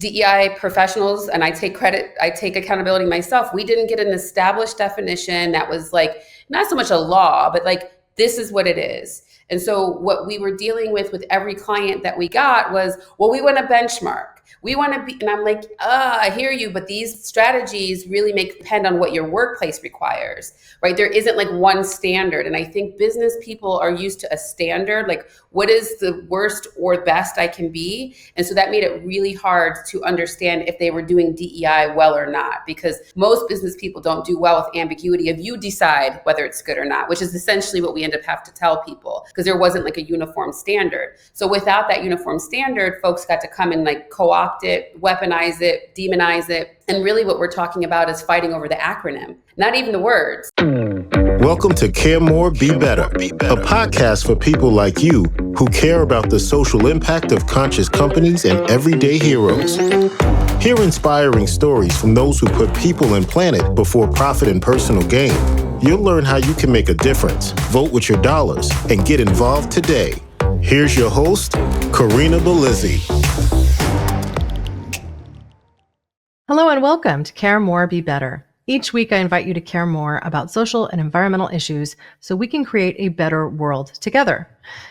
DEI professionals, and I take accountability myself, we didn't get an established definition that was like, not so much a law, but like, this is what it is. And so what we were dealing with every client that we got was, well, we want to benchmark. We want to be, and I'm like, I hear you, but these strategies really depend on what your workplace requires, right? There isn't like one standard. And I think business people are used to a standard, like what is the worst or best I can be? And so that made it really hard to understand if they were doing DEI well or not, because most business people don't do well with ambiguity of you decide whether it's good or not, which is essentially what we end up having to tell people, because there wasn't like a uniform standard. So without that uniform standard, folks got to come and like co-opt it, weaponize it, demonize it. And really what we're talking about is fighting over the acronym, not even the words. Welcome to Care More, Be Better, a podcast for people like you who care about the social impact of conscious companies and everyday heroes. Hear inspiring stories from those who put people and planet before profit and personal gain. You'll learn how you can make a difference, vote with your dollars, and get involved today. Here's your host, Corinna Bellizzi. Hello and welcome to Care More, Be Better. Each week I invite you to care more about social and environmental issues so we can create a better world together.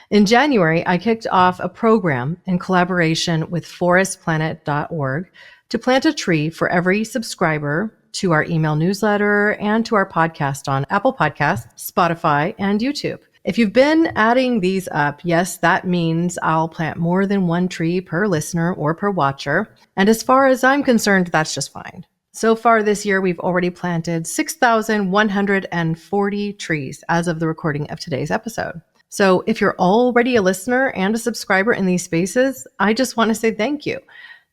In January, I kicked off a program in collaboration with forestplanet.org to plant a tree for every subscriber to our email newsletter and to our podcast on Apple Podcasts, Spotify, and YouTube. If you've been adding these up, yes, that means I'll plant more than one tree per listener or per watcher. And as far as I'm concerned, that's just fine. So far this year, we've already planted 6,140 trees as of the recording of today's episode. So if you're already a listener and a subscriber in these spaces, I just want to say thank you.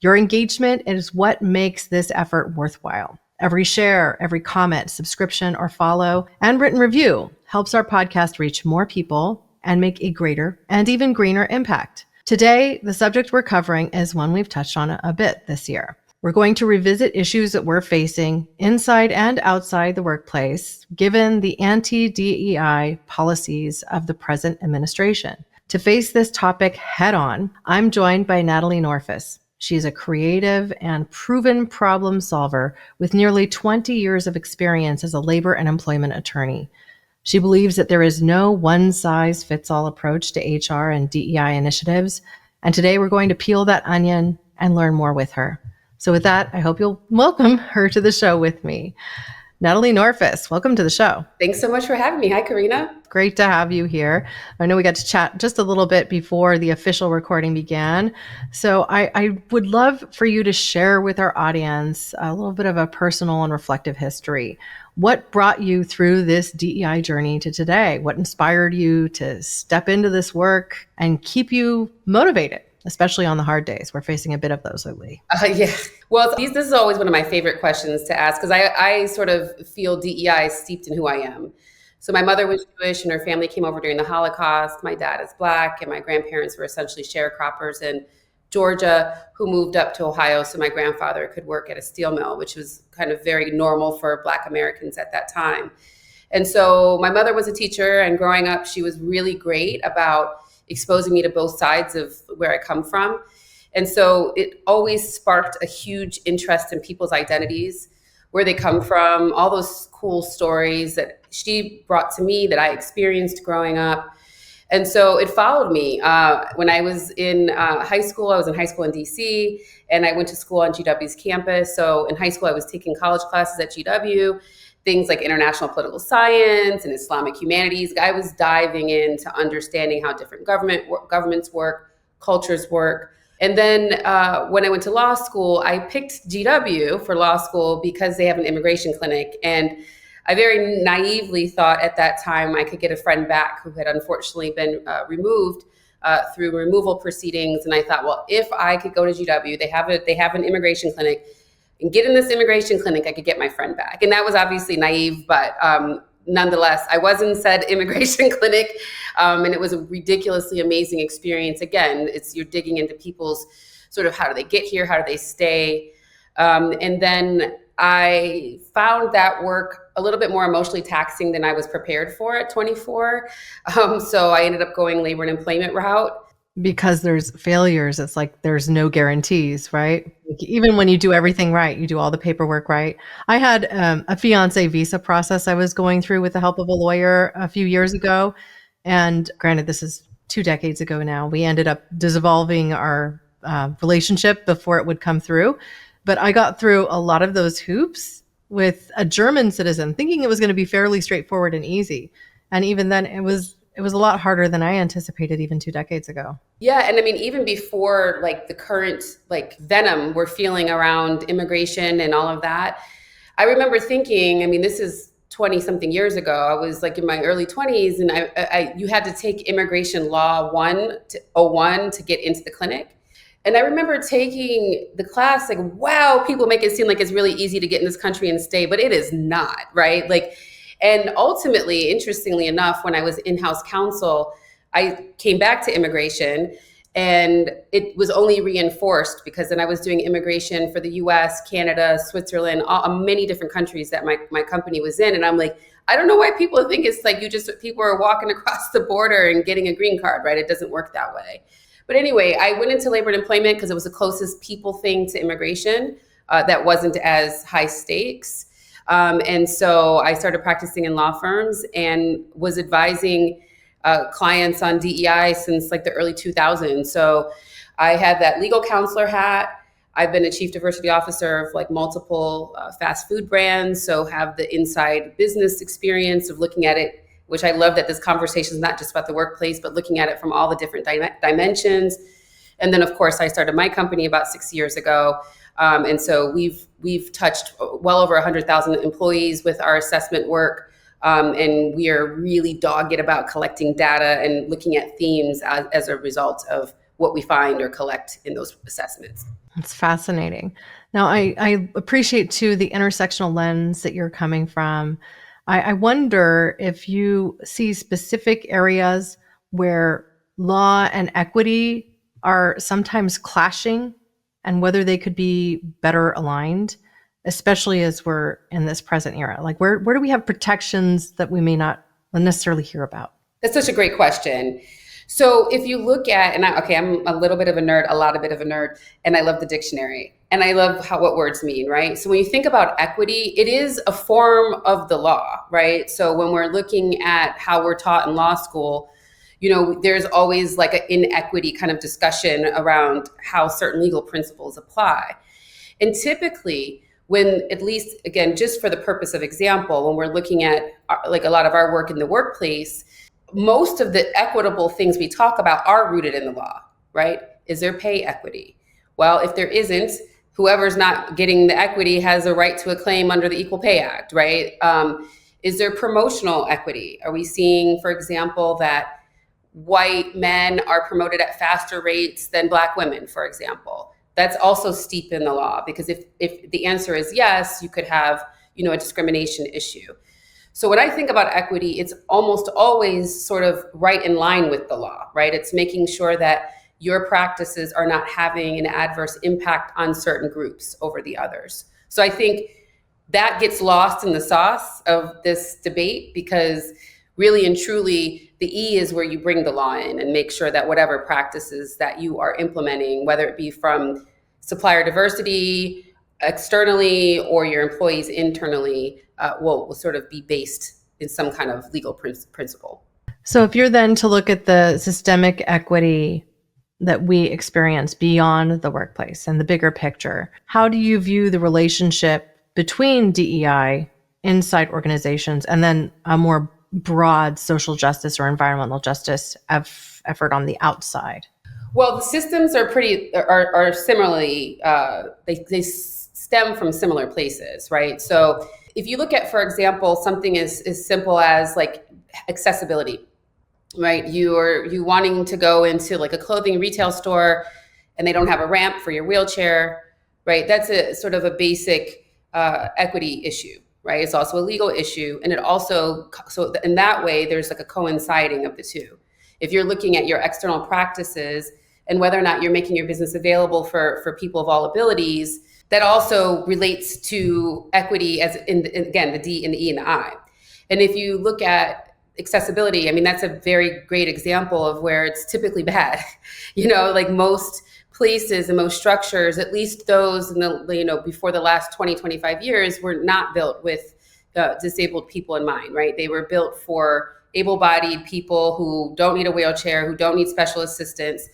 Your engagement is what makes this effort worthwhile. Every share, every comment, subscription, or follow, and written review helps our podcast reach more people and make a greater and even greener impact. Today, the subject we're covering is one we've touched on a bit this year. We're going to revisit issues that we're facing inside and outside the workplace, given the anti-DEI policies of the present administration. To face this topic head on, I'm joined by Natalie Norfus. She's a creative and proven problem solver with nearly 20 years of experience as a labor and employment attorney. She believes that there is no one-size-fits-all approach to HR and DEI initiatives. And today we're going to peel that onion and learn more with her. So with that, I hope you'll welcome her to the show with me. Natalie Norfus, welcome to the show. Thanks so much for having me. Hi, Corinna. Great to have you here. I know we got to chat just a little bit before the official recording began. So I would love for you to share with our audience a little bit of a personal and reflective history. What brought you through this DEI journey to today? What inspired you to step into this work and keep you motivated, especially on the hard days? We're facing a bit of those lately. Yeah. Well, this is always one of my favorite questions to ask, because I sort of feel DEI steeped in who I am. So my mother was Jewish and her family came over during the Holocaust. My dad is Black and my grandparents were essentially sharecroppers in Georgia who moved up to Ohio so my grandfather could work at a steel mill, which was kind of very normal for Black Americans at that time. And so my mother was a teacher, and growing up, she was really great about exposing me to both sides of where I come from. And so it always sparked a huge interest in people's identities, where they come from, all those cool stories that she brought to me that I experienced growing up. And so it followed me. When I was in high school, I was in high school in DC, and I went to school on GW's campus. So in high school, I was taking college classes at GW, things like international political science and Islamic humanities. I was diving into understanding how different governments work, cultures work. And then when I went to law school, I picked GW for law school because they have an immigration clinic. And I very naively thought at that time I could get a friend back who had unfortunately been removed through removal proceedings. And I thought, well, if I could go to GW, they have an immigration clinic, and get in this immigration clinic, I could get my friend back. And that was obviously naive, but nonetheless, I was in said immigration clinic, and it was a ridiculously amazing experience. Again, you're digging into people's sort of how do they get here, how do they stay, and then I found that work a little bit more emotionally taxing than I was prepared for at 24. So I ended up going labor and employment route. Because there's failures, it's like there's no guarantees, right? Like, even when you do everything right, you do all the paperwork right. I had a fiance visa process I was going through with the help of a lawyer a few years ago. And granted, this is 2 decades ago now. We ended up dissolving our relationship before it would come through. But I got through a lot of those hoops with a German citizen, thinking it was going to be fairly straightforward and easy. And even then, it was a lot harder than I anticipated even 2 decades ago. Yeah, and I mean, even before like the current like venom we're feeling around immigration and all of that, I remember thinking, I mean, this is 20 something years ago. I was like in my early 20s, and you had to take immigration law 101 to get into the clinic. And I remember taking the class like, wow, people make it seem like it's really easy to get in this country and stay, but it is not, right? Like, and ultimately, interestingly enough, when I was in-house counsel, I came back to immigration, and it was only reinforced because then I was doing immigration for the US, Canada, Switzerland, many different countries that my company was in. And I'm like, I don't know why people think it's like people are walking across the border and getting a green card, right? It doesn't work that way. But anyway, I went into labor and employment because it was the closest people thing to immigration that wasn't as high stakes. And so I started practicing in law firms and was advising clients on DEI since like the early 2000s. So I had that legal counselor hat. I've been a chief diversity officer of like multiple fast food brands. So have the inside business experience of looking at it, which I love that this conversation is not just about the workplace, but looking at it from all the different dimensions. And then of course I started my company about 6 years ago. And so we've touched well over 100,000 employees with our assessment work. And we are really dogged about collecting data and looking at themes as a result of what we find or collect in those assessments. It's fascinating. Now, I appreciate too the intersectional lens that you're coming from. I wonder if you see specific areas where law and equity are sometimes clashing and whether they could be better aligned, especially as we're in this present era. Like where do we have protections that we may not necessarily hear about? That's such a great question. So if you look at, I'm a little bit of a nerd, a bit of a nerd, and I love the dictionary. And I love what words mean, right? So when you think about equity, it is a form of the law, right? So when we're looking at how we're taught in law school, you know, there's always like an inequity kind of discussion around how certain legal principles apply. And typically, when at least, again, just for the purpose of example, when we're looking at like a lot of our work in the workplace, most of the equitable things we talk about are rooted in the law, right? Is there pay equity? Well, if there isn't, whoever's not getting the equity has a right to a claim under the Equal Pay Act, right? Is there promotional equity? Are we seeing, for example, that white men are promoted at faster rates than Black women, for example? That's also steep in the law, because if the answer is yes, you could have, a discrimination issue. So when I think about equity, it's almost always sort of right in line with the law, right? It's making sure that your practices are not having an adverse impact on certain groups over the others. So I think that gets lost in the sauce of this debate, because really and truly, the E is where you bring the law in and make sure that whatever practices that you are implementing, whether it be from supplier diversity externally or your employees internally, will sort of be based in some kind of legal principle. So if you're then to look at the systemic equity that we experience beyond the workplace and the bigger picture, how do you view the relationship between DEI inside organizations and then a more broad social justice or environmental justice effort on the outside? Well, the systems are similarly, they stem from similar places, right? So if you look at, for example, something as simple as like accessibility, right? You wanting to go into like a clothing retail store and they don't have a ramp for your wheelchair, right? That's a sort of a basic equity issue, right? It's also a legal issue. And it also, so in that way, there's like a coinciding of the two. If you're looking at your external practices and whether or not you're making your business available for people of all abilities, that also relates to equity as again, the D and the E and the I. And if you look at accessibility, I mean, that's a very great example of where it's typically bad. Like most places and most structures, at least those in the, before the last 20, 25 years, were not built with disabled people in mind, right? They were built for able-bodied people who don't need a wheelchair, who don't need special assistance.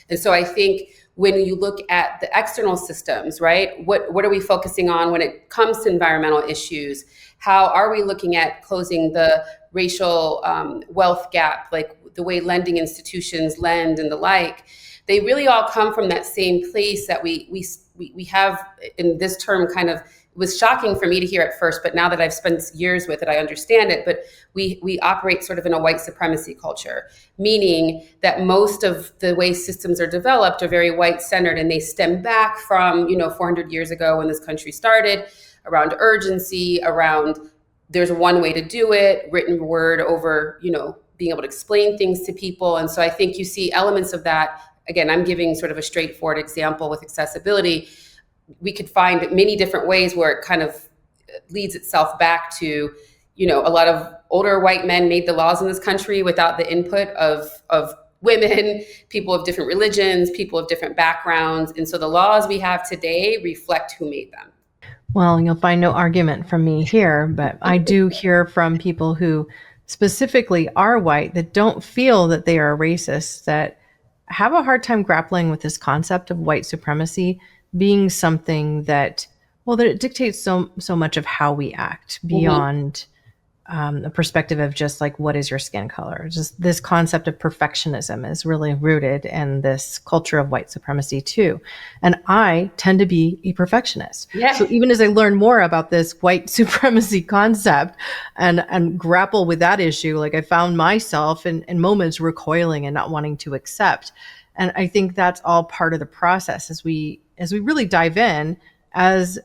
And so I think when you look at the external systems, right, what are we focusing on when it comes to environmental issues? How are we looking at closing the racial wealth gap, like the way lending institutions lend and the like? They really all come from that same place that we have, in this term kind of, it was shocking for me to hear at first, but now that I've spent years with it, I understand it. But we operate sort of in a white supremacy culture, meaning that most of the way systems are developed are very white centered, and they stem back from, 400 years ago when this country started, around urgency, around there's one way to do it, written word over, being able to explain things to people. And so I think you see elements of that. Again, I'm giving sort of a straightforward example with accessibility. We could find many different ways where it kind of leads itself back to, a lot of older white men made the laws in this country without the input of women, people of different religions, people of different backgrounds. And so the laws we have today reflect who made them. Well, you'll find no argument from me here, but I do hear from people who specifically are white that don't feel that they are racist, that have a hard time grappling with this concept of white supremacy being something that it dictates so much of how we act beyond a perspective of just like, what is your skin color? Just this concept of perfectionism is really rooted in this culture of white supremacy too. And I tend to be a perfectionist. Yeah. So even as I learn more about this white supremacy concept and grapple with that issue, like I found myself in moments recoiling and not wanting to accept. And I think that's all part of the process as we really dive in. As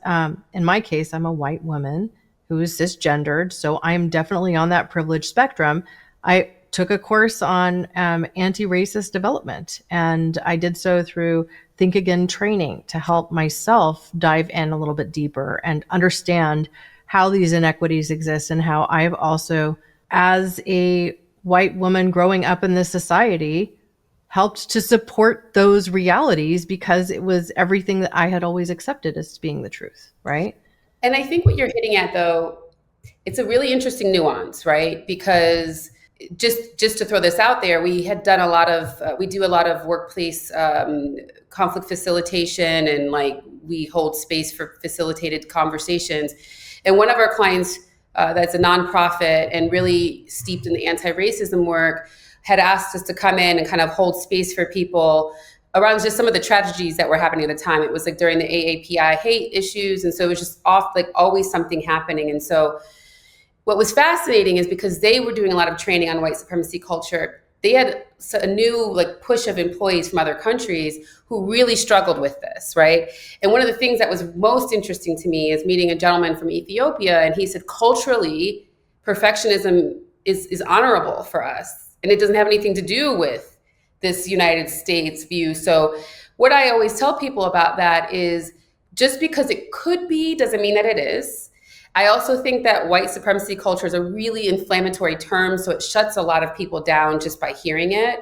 in my case, I'm a white woman who is cisgendered, so I'm definitely on that privilege spectrum. I took a course on anti-racist development, and I did so through Think Again training to help myself dive in a little bit deeper and understand how these inequities exist, and how I've also, as a white woman growing up in this society, helped to support those realities because it was everything that I had always accepted as being the truth, right? And I think what you're hitting at, though, it's a really interesting nuance, right? Because just to throw this out there, we had done we do a lot of workplace conflict facilitation, and like we hold space for facilitated conversations. And one of our clients that's a nonprofit and really steeped in the anti-racism work had asked us to come in and kind of hold space for people around just some of the tragedies that were happening at the time. It was like during the AAPI hate issues. And so it was just always something happening. And so what was fascinating is because they were doing a lot of training on white supremacy culture, they had a new push of employees from other countries who really struggled with this, right? And one of the things that was most interesting to me is meeting a gentleman from Ethiopia, and he said, culturally, perfectionism is honorable for us, and it doesn't have anything to do with this United States view. So what I always tell people about that is just because it could be doesn't mean that it is. I also think that white supremacy culture is a really inflammatory term, so it shuts a lot of people down just by hearing it.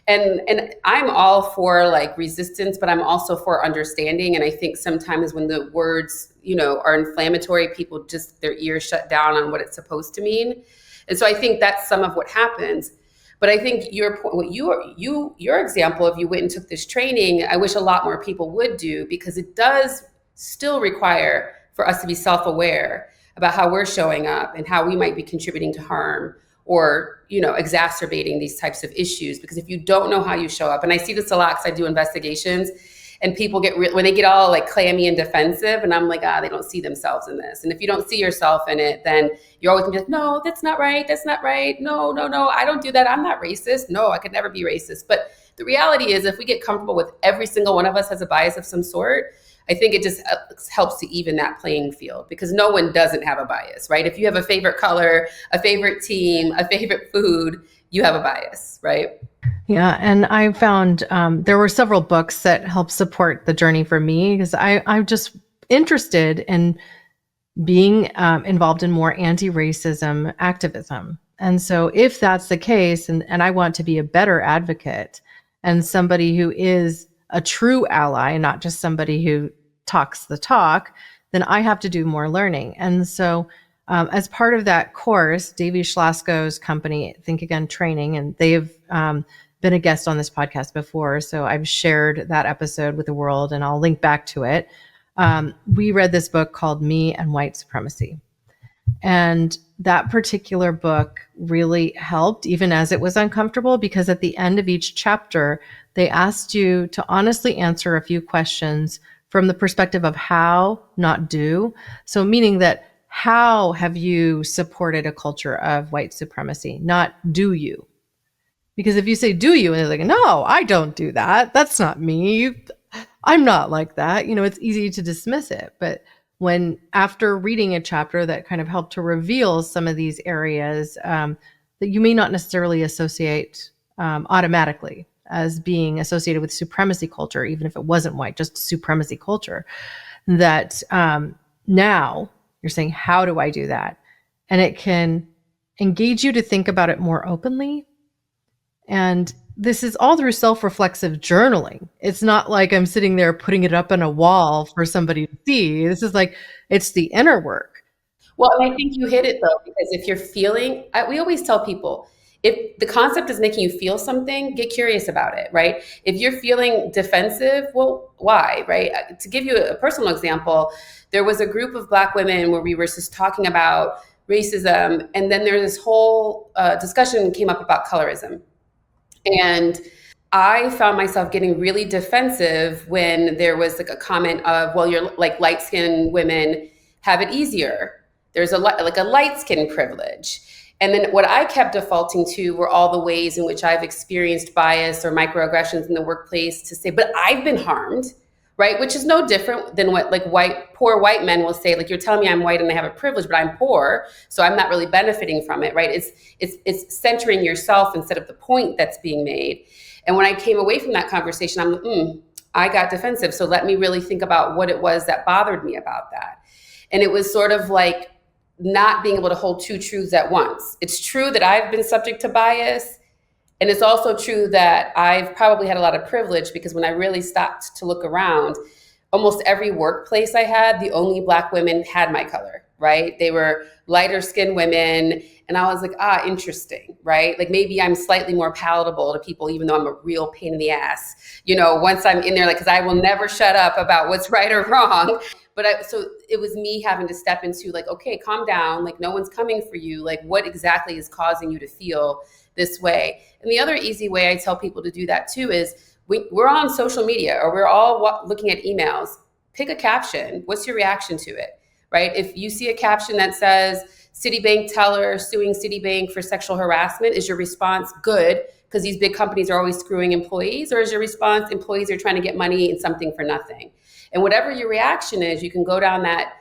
And I'm all for resistance, but I'm also for understanding. And I think sometimes when the words, are inflammatory, people just, their ears shut down on what it's supposed to mean. And so I think that's some of what happens. But I think your example of you went and took this training, I wish a lot more people would do, because it does still require for us to be self-aware about how we're showing up and how we might be contributing to harm or, exacerbating these types of issues. Because if you don't know how you show up, and I see this a lot because I do investigations, and people when they get all clammy and defensive, and I'm like, they don't see themselves in this. And if you don't see yourself in it, then you're always gonna be like, no, that's not right. That's not right. No, I don't do that. I'm not racist. No, I could never be racist. But the reality is, if we get comfortable with every single one of us has a bias of some sort, I think it just helps to even that playing field, because no one doesn't have a bias, right? If you have a favorite color, a favorite team, a favorite food, you have a bias, right? Yeah. And I found there were several books that helped support the journey for me, because I'm just interested in being involved in more anti-racism activism. And so if that's the case, and I want to be a better advocate and somebody who is a true ally and not just somebody who talks the talk, then I have to do more learning. And so as part of that course, Davey Schlasco's company, Think Again Training, and they've been a guest on this podcast before. So I've shared that episode with the world and I'll link back to it. We read this book called Me and White Supremacy. And that particular book really helped, even as it was uncomfortable, because at the end of each chapter, they asked you to honestly answer a few questions from the perspective of how, not do. So meaning that how have you supported a culture of white supremacy, not do you? Because if you say do you, and they're like, no, I don't do that. That's not me. I'm not like that. It's easy to dismiss it. But when after reading a chapter that kind of helped to reveal some of these areas that you may not necessarily associate automatically as being associated with supremacy culture, even if it wasn't white, just supremacy culture, that now you're saying, how do I do that? And it can engage you to think about it more openly. And this is all through self-reflexive journaling. It's not like I'm sitting there putting it up on a wall for somebody to see. This is like, it's the inner work. Well, and I think you hit it though, because if you're feeling, we always tell people, if the concept is making you feel something, get curious about it, right? If you're feeling defensive, well, why, right? To give you a personal example, there was a group of Black women where we were just talking about racism, and then there this whole discussion came up about colorism. And I found myself getting really defensive when there was like a comment of, well, you're like light-skinned women have it easier. There's a light skin privilege. And then what I kept defaulting to were all the ways in which I've experienced bias or microaggressions in the workplace to say, but I've been harmed, right? Which is no different than what like poor white men will say, like, you're telling me I'm white and I have a privilege, but I'm poor, so I'm not really benefiting from it, right? It's centering yourself instead of the point that's being made. And when I came away from that conversation, I'm like, I got defensive. So let me really think about what it was that bothered me about that. And it was sort of like not being able to hold two truths at once. It's true that I've been subject to bias. And it's also true that I've probably had a lot of privilege, because when I really stopped to look around, almost every workplace I had, the only Black women had my color, right? They were lighter skinned women. And I was like, interesting, right? Like maybe I'm slightly more palatable to people, even though I'm a real pain in the ass, once I'm in there, like, because I will never shut up about what's right or wrong. But so it was me having to step into like, okay, calm down. Like no one's coming for you. Like what exactly is causing you to feel this way? And the other easy way I tell people to do that too is we're on social media or we're all looking at emails. Pick a caption. What's your reaction to it, right? If you see a caption that says Citibank teller suing Citibank for sexual harassment, is your response good because these big companies are always screwing employees? Or is your response employees are trying to get money and something for nothing? And whatever your reaction is, you can go down that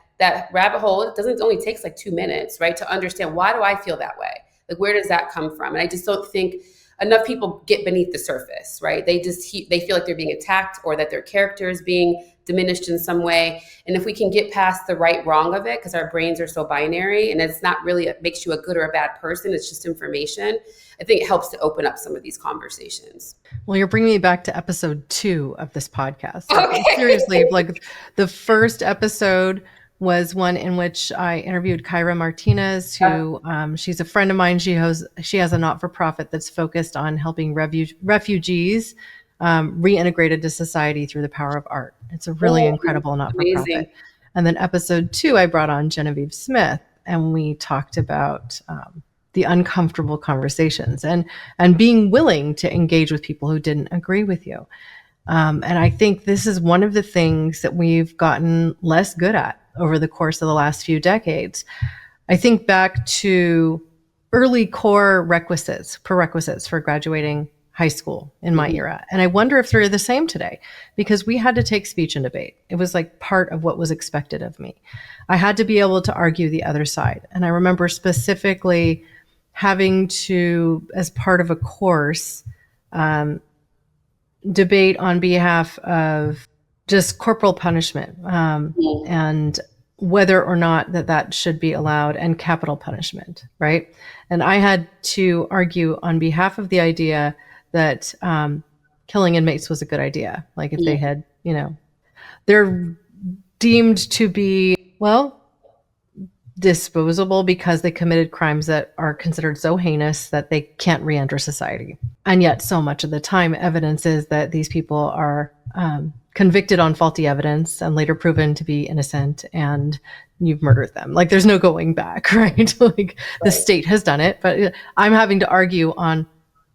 rabbit hole. It only takes like 2 minutes, right? To understand, why do I feel that way? Like, where does that come from? And I just don't think enough people get beneath the surface, right? They feel like they're being attacked or that their character is being diminished in some way. And if we can get past the right wrong of it, because our brains are so binary and it's not really, it makes you a good or a bad person, it's just information. I think it helps to open up some of these conversations. Well, you're bringing me back to episode 2 of this podcast. Okay. Seriously, like the first episode was one in which I interviewed Kyra Martinez, who she's a friend of mine. She has a not-for-profit that's focused on helping refugees reintegrate into society through the power of art. It's a really incredible not-for-profit. Amazing. And then episode 2, I brought on Genevieve Smith, and we talked about the uncomfortable conversations and being willing to engage with people who didn't agree with you. And I think this is one of the things that we've gotten less good at over the course of the last few decades. I think back to early core prerequisites for graduating high school in my era. And I wonder if they're the same today, because we had to take speech and debate. It was like part of what was expected of me. I had to be able to argue the other side. And I remember specifically having to, as part of a course, debate on behalf of just corporal punishment. And whether or not that should be allowed, and capital punishment, right? And I had to argue on behalf of the idea that killing inmates was a good idea. Like if they had, they're deemed to be, well, disposable because they committed crimes that are considered so heinous that they can't re-enter society. And yet so much of the time, evidence is that these people are convicted on faulty evidence and later proven to be innocent, and you've murdered them. Like there's no going back, right? Like the state has done it, but I'm having to argue on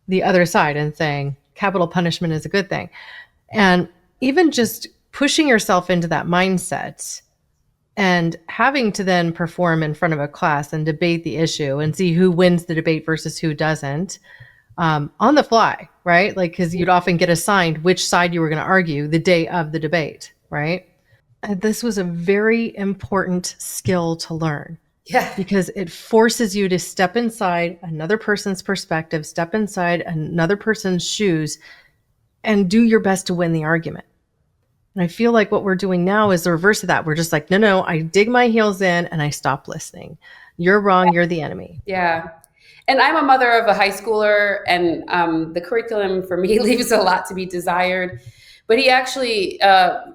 the other side and saying capital punishment is a good thing. And even just pushing yourself into that mindset and having to then perform in front of a class and debate the issue and see who wins the debate versus who doesn't, on the fly, right? Like, because you'd often get assigned which side you were going to argue the day of the debate, right? And this was a very important skill to learn. Yeah. Because it forces you to step inside another person's perspective, step inside another person's shoes, and do your best to win the argument. And I feel like what we're doing now is the reverse of that. We're just like, no, I dig my heels in and I stop listening. You're wrong. You're the enemy. Yeah. And I'm a mother of a high schooler, and the curriculum for me leaves a lot to be desired. But he actually,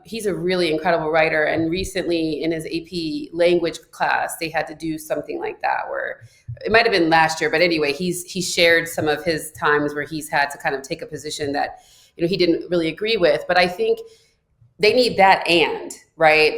he's a really incredible writer. And recently in his AP language class, they had to do something like that, where it might have been last year. But anyway, he shared some of his times where he's had to kind of take a position that, he didn't really agree with. But I think they need that right?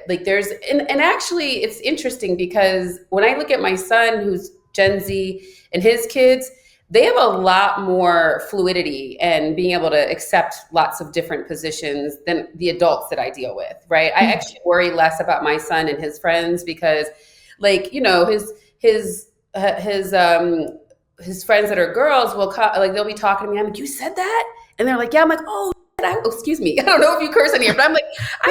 Like there's, and actually it's interesting because when I look at my son who's Gen Z and his kids, they have a lot more fluidity and being able to accept lots of different positions than the adults that I deal with, right? I actually worry less about my son and his friends because, like, his friends that are girls will they'll be talking to me. I'm like, you said that? And they're like, yeah. I'm like, oh, excuse me. I don't know if you curse in here, but I'm like, I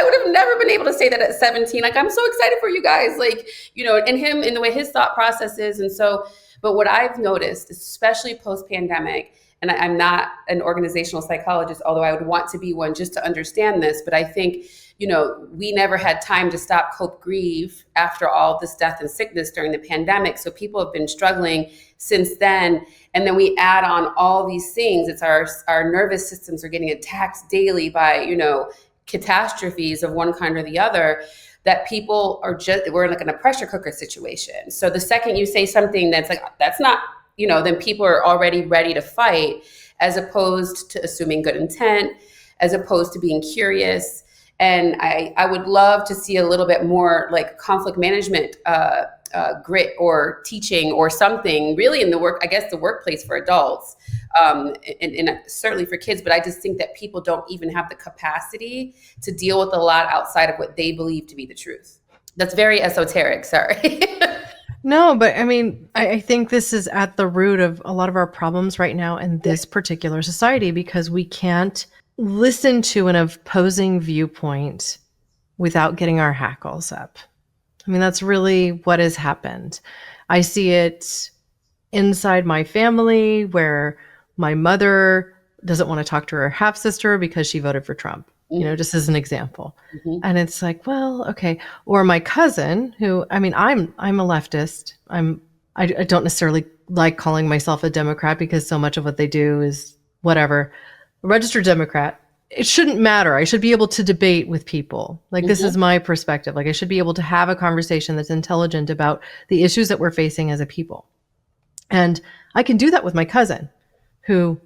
would have never been able to say that at 17. Like, I'm so excited for you guys. Like, and him and the way his thought process is. And so, but what I've noticed, especially post-pandemic, and I'm not an organizational psychologist, although I would want to be one just to understand this, but I think, we never had time to stop, cope, grieve after all this death and sickness during the pandemic. So people have been struggling since then. And then we add on all these things. It's our nervous systems are getting attacked daily by, catastrophes of one kind or the other, that people we're like in a pressure cooker situation. So the second you say something that's like, that's not, then people are already ready to fight, as opposed to assuming good intent, as opposed to being curious. And I would love to see a little bit more like conflict management grit or teaching or something really in the workplace for adults, and certainly for kids. But I just think that people don't even have the capacity to deal with a lot outside of what they believe to be the truth. That's very esoteric. Sorry. No, but I mean, I think this is at the root of a lot of our problems right now in this particular society, because we can't listen to an opposing viewpoint without getting our hackles up. I mean, that's really what has happened. I see it inside my family, where my mother doesn't want to talk to her half sister because she voted for Trump, just as an example. Mm-hmm. And it's like, well, okay. Or my cousin who, I mean, I'm a leftist. I don't necessarily like calling myself a Democrat because so much of what they do is whatever. A registered Democrat. It shouldn't matter. I should be able to debate with people. Like, this is my perspective. Like, I should be able to have a conversation that's intelligent about the issues that we're facing as a people. And I can do that with my cousin, who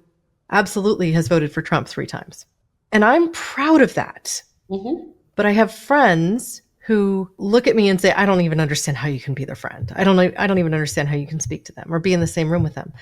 absolutely has voted for Trump 3 times. And I'm proud of that. Mm-hmm. But I have friends who look at me and say, I don't even understand how you can be their friend. I don't even understand how you can speak to them or be in the same room with them.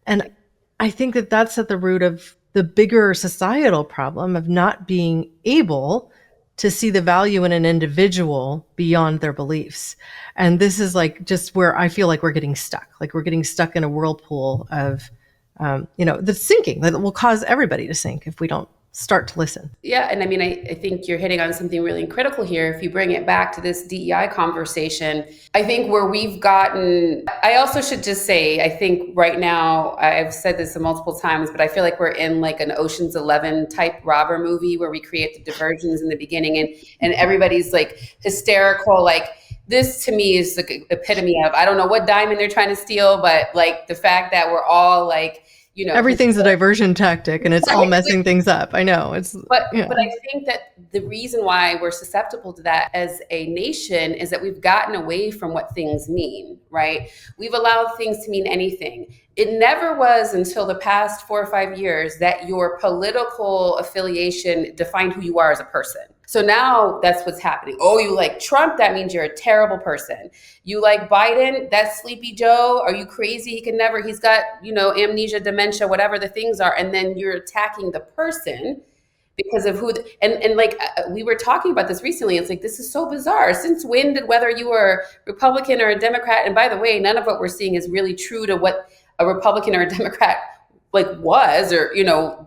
And I think that that's at the root of the bigger societal problem of not being able to see the value in an individual beyond their beliefs. And this is like just where I feel like we're getting stuck. Like we're getting stuck in a whirlpool of, that's sinking, that will cause everybody to sink if we don't start to listen. Yeah. And I mean, I think you're hitting on something really critical here. If you bring it back to this DEI conversation, I think where we've gotten, I also should just say, I think right now, I've said this multiple times, but I feel like we're in like an Ocean's 11 type robber movie where we create the diversions in the beginning and everybody's like hysterical. Like, this to me is the epitome of, I don't know what diamond they're trying to steal, but like the fact that we're all like, everything's a diversion tactic and it's all messing things up. I know but I think that the reason why we're susceptible to that as a nation is that we've gotten away from what things mean, right? We've allowed things to mean anything. It never was until the past 4 or 5 years that your political affiliation defined who you are as a person. So now that's what's happening. Oh, you like Trump? That means you're a terrible person. You like Biden? That's Sleepy Joe. Are you crazy? He's got, amnesia, dementia, whatever the things are. And then you're attacking the person because of who, we were talking about this recently. It's like, this is so bizarre. Since when did, whether you were Republican or a Democrat, and by the way, none of what we're seeing is really true to what a Republican or a Democrat was, or,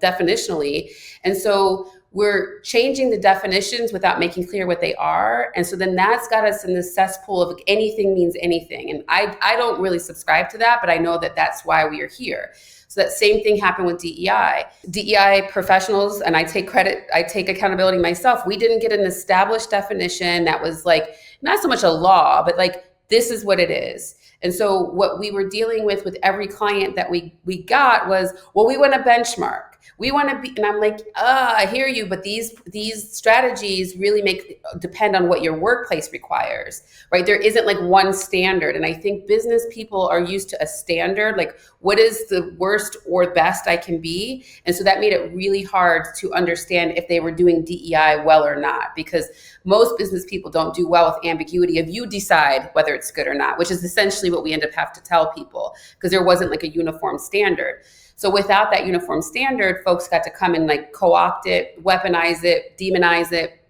definitionally. And so we're changing the definitions without making clear what they are. And so then that's got us in this cesspool of anything means anything. And I don't really subscribe to that, but I know that that's why we are here. So that same thing happened with DEI. DEI professionals, and I take accountability myself. We didn't get an established definition that was like, not so much a law, but like, this is what it is. And so what we were dealing with every client that we got was, well, we want to benchmark. We want to be, and I'm like, I hear you, but these strategies really depend on what your workplace requires, right? There isn't like one standard. And I think business people are used to a standard, like what is the worst or best I can be? And so that made it really hard to understand if they were doing DEI well or not, because most business people don't do well with ambiguity of you decide whether it's good or not, which is essentially what we end up having to tell people, because there wasn't like a uniform standard. So without that uniform standard, folks got to come and like co-opt it, weaponize it, demonize it.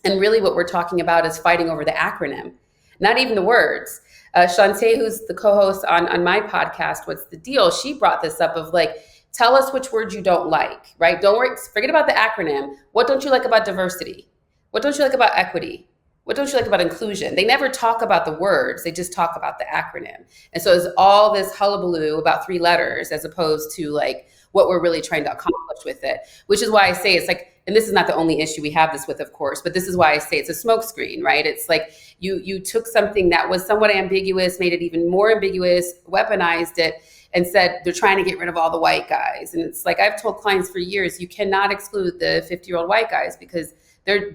And really what we're talking about is fighting over the acronym, not even the words. Shantae, who's the co-host on my podcast, What's the Deal? She brought this up of like, tell us which words you don't like, right? Don't worry, forget about the acronym. What don't you like about diversity? What don't you like about equity? What don't you like about inclusion? They never talk about the words. They just talk about the acronym. And so it's all this hullabaloo about 3 letters as opposed to like what we're really trying to accomplish with it, which is why I say it's like, and this is not the only issue we have this with, of course, but this is why I say it's a smokescreen, right? It's like you took something that was somewhat ambiguous, made it even more ambiguous, weaponized it, and said they're trying to get rid of all the white guys. And it's like, I've told clients for years, you cannot exclude the 50-year-old white guys because they're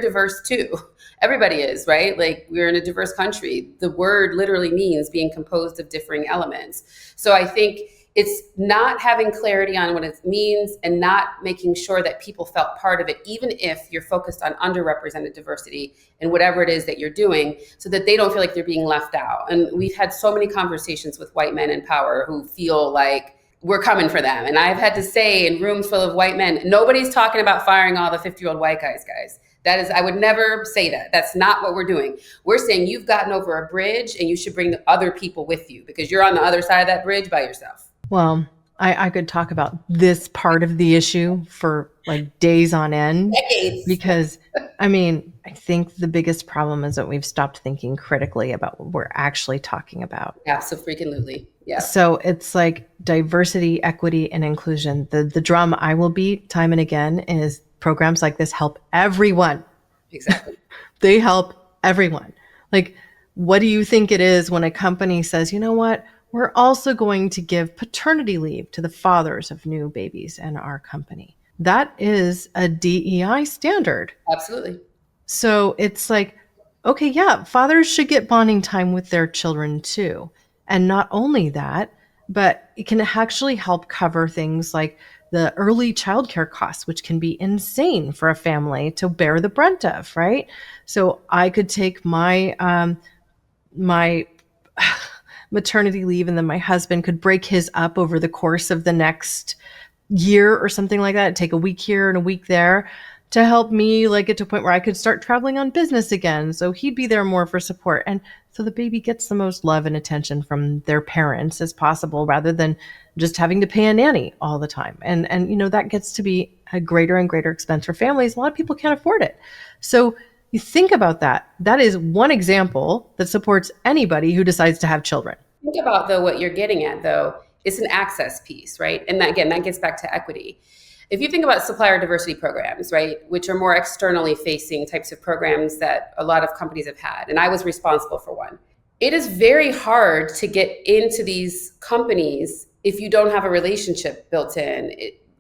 diverse too. Everybody is, right? Like we're in a diverse country. The word literally means being composed of differing elements. So I think it's not having clarity on what it means and not making sure that people felt part of it, even if you're focused on underrepresented diversity and whatever it is that you're doing, so that they don't feel like they're being left out. And we've had so many conversations with white men in power who feel like we're coming for them. And I've had to say in rooms full of white men, nobody's talking about firing all the 50-year-old white guys. That is, I would never say that. That's not what we're doing. We're saying you've gotten over a bridge and you should bring the other people with you because you're on the other side of that bridge by yourself. Well, I could talk about this part of the issue for like days on end. Decades. Because, I mean, I think the biggest problem is that we've stopped thinking critically about what we're actually talking about. Absolutely. Yeah. So it's like diversity, equity, and inclusion. The drum I will beat time and again is programs like this help everyone. Exactly. They help everyone. Like, what do you think it is when a company says, you know what? We're also going to give paternity leave to the fathers of new babies in our company. That is a DEI standard. Absolutely. So it's like, okay, yeah, fathers should get bonding time with their children too. And not only that, but it can actually help cover things like the early childcare costs, which can be insane for a family to bear the brunt of, right? So I could take my my maternity leave, and then my husband could break his up over the course of the next year or something like that, take a week here and a week there to help me like get to a point where I could start traveling on business again. So he'd be there more for support. And so the baby gets the most love and attention from their parents as possible, rather than just having to pay a nanny all the time. And you know, that gets to be a greater and greater expense for families. A lot of people can't afford it. So you think about that. That is one example that supports anybody who decides to have children. Think about, though, what you're getting at, though, it's an access piece, right? And that, again, that gets back to equity. If you think about supplier diversity programs, right, which are more externally facing types of programs that a lot of companies have had, and I was responsible for one, it is very hard to get into these companies if you don't have a relationship built in.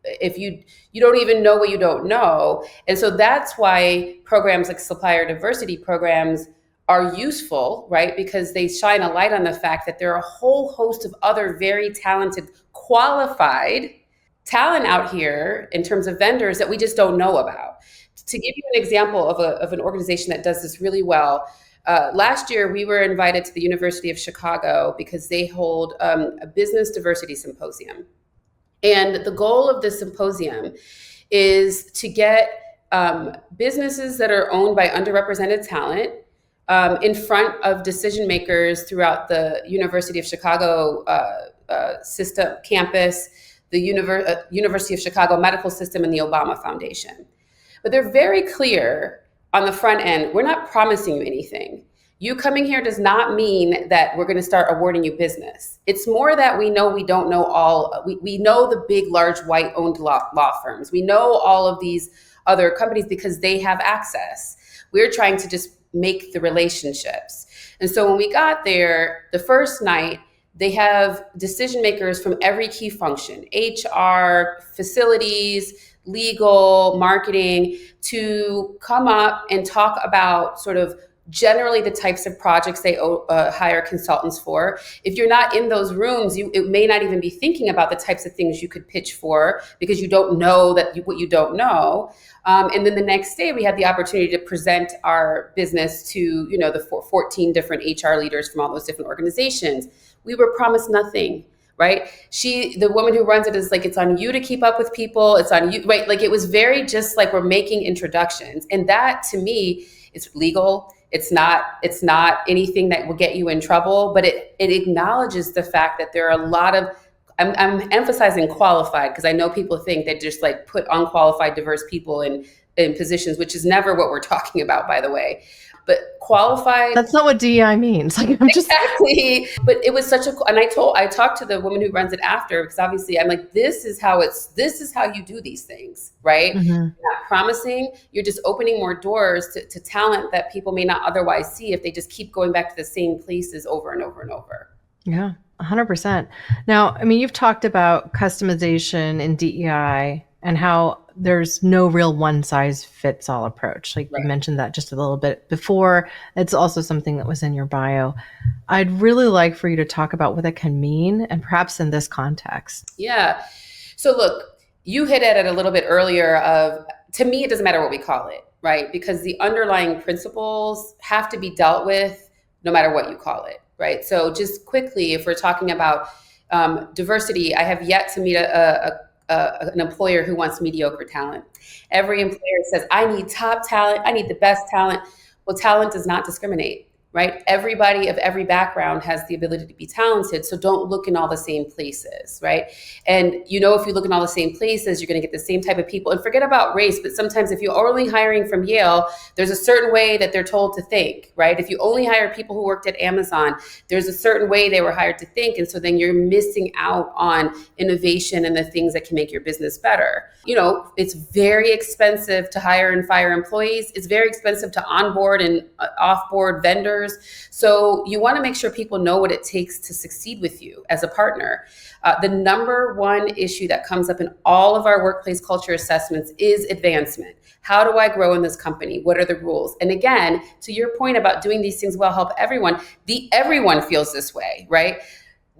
If you don't even know what you don't know. And so that's why programs like supplier diversity programs are useful, right? Because they shine a light on the fact that there are a whole host of other very talented, qualified talent out here in terms of vendors that we just don't know about. To give you an example of an organization that does this really well, last year we were invited to the University of Chicago because they hold a business diversity symposium. And the goal of the symposium is to get businesses that are owned by underrepresented talent in front of decision makers throughout the University of Chicago system campus, the University of Chicago medical system, and the Obama Foundation. But they're very clear on the front end, we're not promising you anything. You coming here does not mean that we're going to start awarding you business. It's more that we know we don't know all, we know the big, large, white-owned law firms. We know all of these other companies because they have access. We're trying to just make the relationships. And so when we got there, the first night, they have decision makers from every key function, HR, facilities, legal, marketing, to come up and talk about sort of generally the types of projects they hire consultants for. If you're not in those rooms, it may not even be thinking about the types of things you could pitch for because you don't know what you don't know. And then the next day, we had the opportunity to present our business to the 14 different HR leaders from all those different organizations. We were promised nothing, right? The woman who runs it is like, it's on you to keep up with people. It's on you, right? Like it was very just like we're making introductions. And that to me is legal. It's not anything that will get you in trouble, but it acknowledges the fact that there are a lot of, I'm emphasizing qualified because I know people think they just like put unqualified, diverse people in positions, which is never what we're talking about, by the way. But qualified. That's not what DEI means. Like, exactly. But it was such a, and I talked to the woman who runs it after, because obviously I'm like, this is how you do these things, right? Mm-hmm. You're not promising, you're just opening more doors to talent that people may not otherwise see if they just keep going back to the same places over and over and over. Yeah, 100%. Now, I mean, you've talked about customization in DEI and how there's no real one-size-fits-all approach. Like right. You mentioned that just a little bit before. It's also something that was in your bio. I'd really like for you to talk about what that can mean, and perhaps in this context. Yeah. So look, you hit at it a little bit earlier of, to me, it doesn't matter what we call it, right? Because the underlying principles have to be dealt with no matter what you call it, right? So just quickly, if we're talking about diversity, I have yet to meet an employer who wants mediocre talent. Every employer says, I need top talent. I need the best talent. Well, talent does not discriminate, right? Everybody of every background has the ability to be talented. So don't look in all the same places, right? And if you look in all the same places, you're going to get the same type of people. And forget about race, but sometimes if you're only hiring from Yale, there's a certain way that they're told to think, right? If you only hire people who worked at Amazon, there's a certain way they were hired to think. And so then you're missing out on innovation and the things that can make your business better. It's very expensive to hire and fire employees. It's very expensive to onboard and offboard vendors. So you want to make sure people know what it takes to succeed with you as a partner. The number one issue that comes up in all of our workplace culture assessments is advancement. How do I grow in this company? What are the rules? And again, to your point about doing these things well, help everyone, everyone feels this way, right?